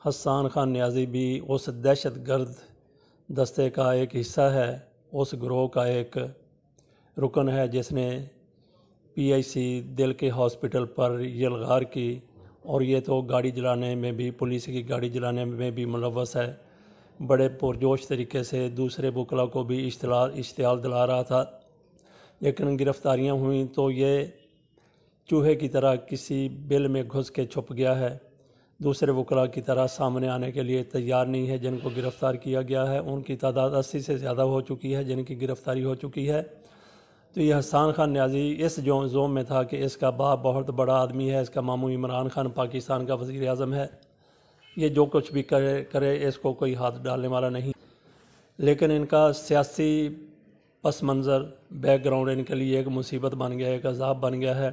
حسان خان نیازی بھی اس دہشت گرد دستے کا ایک حصہ ہے، اس گروہ کا ایک رکن ہے جس نے PIC دل کے ہاسپٹل پر یلغار کی، اور یہ تو گاڑی جلانے میں بھی، پولیس کی گاڑی جلانے میں بھی ملوث ہے۔ بڑے پرجوش طریقے سے دوسرے وکلاء کو بھی اشتعال دلا رہا تھا، لیکن گرفتاریاں ہوئیں تو یہ چوہے کی طرح کسی بل میں گھس کے چھپ گیا ہے۔ دوسرے وکلاء کی طرح سامنے آنے کے لیے تیار نہیں ہے۔ جن کو گرفتار کیا گیا ہے ان کی تعداد 80 سے زیادہ ہو چکی ہے جن کی گرفتاری ہو چکی ہے۔ تو یہ حسان خان نیازی اس زوم میں تھا کہ اس کا باپ بہت بڑا آدمی ہے، اس کا ماموں عمران خان پاکستان کا وزیر اعظم ہے، یہ جو کچھ بھی کرے اس کو کوئی ہاتھ ڈالنے والا نہیں، لیکن ان کا سیاسی پس منظر بیک گراؤنڈ ان کے لیے ایک مصیبت بن گیا ہے، ایک عذاب بن گیا ہے۔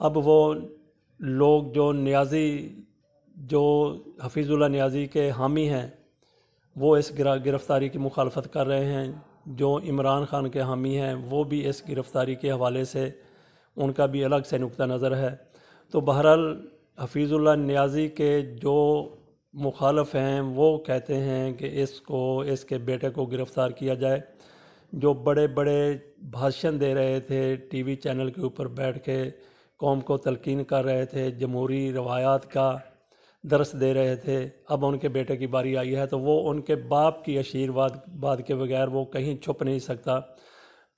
اب وہ لوگ جو حفیظ اللہ نیازی کے حامی ہیں وہ اس گرفتاری کی مخالفت کر رہے ہیں، جو عمران خان کے حامی ہیں وہ بھی اس گرفتاری کے حوالے سے ان کا بھی الگ سے نقطہ نظر ہے۔ تو بہرحال حفیظ اللہ نیازی کے جو مخالف ہیں وہ کہتے ہیں کہ اس کے بیٹے کو گرفتار کیا جائے، جو بڑے بڑے بھاشن دے رہے تھے ٹی وی چینل کے اوپر بیٹھ کے، قوم کو تلقین کر رہے تھے، جمہوری روایات کا درس دے رہے تھے، اب ان کے بیٹے کی باری آئی ہے تو وہ ان کے باپ کی آشیرواد کے بغیر وہ کہیں چھپ نہیں سکتا۔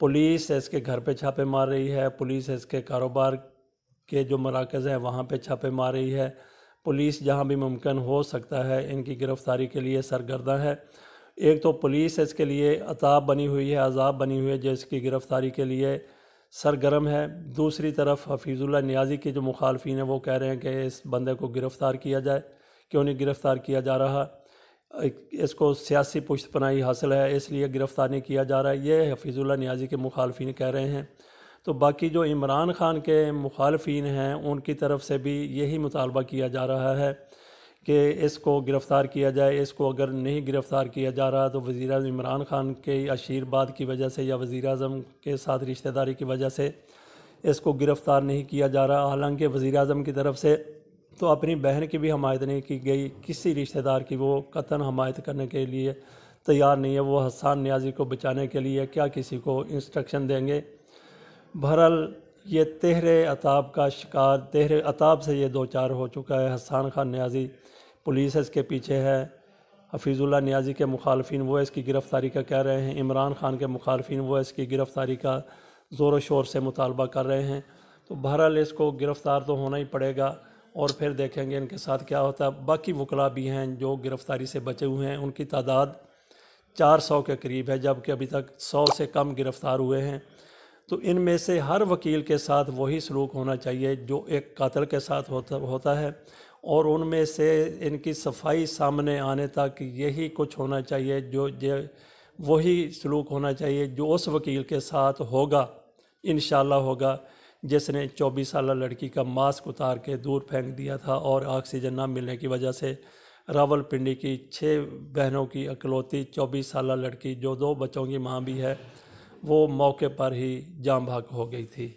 پولیس اس کے گھر پہ چھاپے مار رہی ہے، پولیس اس کے کاروبار کے جو مراکز ہیں وہاں پہ چھاپے مار رہی ہے، پولیس جہاں بھی ممکن ہو سکتا ہے ان کی گرفتاری کے لیے سرگرداں ہے۔ ایک تو پولیس اس کے لیے عطاب بنی ہوئی ہے، عذاب بنی ہوئی ہے جو اس کی گرفتاری کے لیے سرگرم ہے۔ دوسری طرف حفیظ اللہ نیازی کے جو مخالفین ہیں وہ کہہ رہے ہیں کہ اس بندے کو گرفتار کیا جائے، کیوں نہیں گرفتار کیا جا رہا، اس کو سیاسی پشت پناہی حاصل ہے اس لیے گرفتار نہیں کیا جا رہا، یہ حفیظ اللہ نیازی کے مخالفین کہہ رہے ہیں۔ تو باقی جو عمران خان کے مخالفین ہیں ان کی طرف سے بھی یہی مطالبہ کیا جا رہا ہے کہ اس کو گرفتار کیا جائے۔ اس کو اگر نہیں گرفتار کیا جا رہا تو وزیر اعظم عمران خان کے آشیرواد کی وجہ سے یا وزیر اعظم کے ساتھ رشتہ داری کی وجہ سے اس کو گرفتار نہیں کیا جا رہا، حالانکہ وزیر اعظم کی طرف سے تو اپنی بہن کی بھی حمایت نہیں کی گئی، کسی رشتہ دار کی وہ قطعاً حمایت کرنے کے لیے تیار نہیں ہے۔ وہ حسان نیازی کو بچانے کے لیے کیا کسی کو انسٹرکشن دیں گے؟ بہرحال یہ تہر عطاب کا شکار، تہر عطاب سے یہ دوچار ہو چکا ہے حسان خان نیازی۔ پولیس اس کے پیچھے ہے، حفیظ اللہ نیازی کے مخالفین وہ اس کی گرفتاری کا کہہ رہے ہیں، عمران خان کے مخالفین وہ اس کی گرفتاری کا زور و شور سے مطالبہ کر رہے ہیں۔ تو بہرحال اس کو گرفتار تو ہونا ہی پڑے گا، اور پھر دیکھیں گے ان کے ساتھ کیا ہوتا ہے۔ باقی وکلاء بھی ہیں جو گرفتاری سے بچے ہوئے ہیں، ان کی تعداد 400 کے قریب ہے، جبکہ ابھی تک 100 سے کم گرفتار ہوئے ہیں۔ تو ان میں سے ہر وکیل کے ساتھ وہی سلوک ہونا چاہیے جو ایک قاتل کے ساتھ ہوتا ہے، اور ان میں سے ان کی صفائی سامنے آنے تک یہی کچھ ہونا چاہیے، وہی سلوک ہونا چاہیے جو اس وکیل کے ساتھ ہوگا، انشاءاللہ ہوگا، جس نے 24 سالہ لڑکی کا ماسک اتار کے دور پھینک دیا تھا، اور آکسیجن نہ ملنے کی وجہ سے راولپنڈی کی 6 بہنوں کی اکلوتی 24 سالہ لڑکی جو 2 بچوں کی ماں بھی ہے وہ موقع پر ہی جاں بحق ہو گئی تھی۔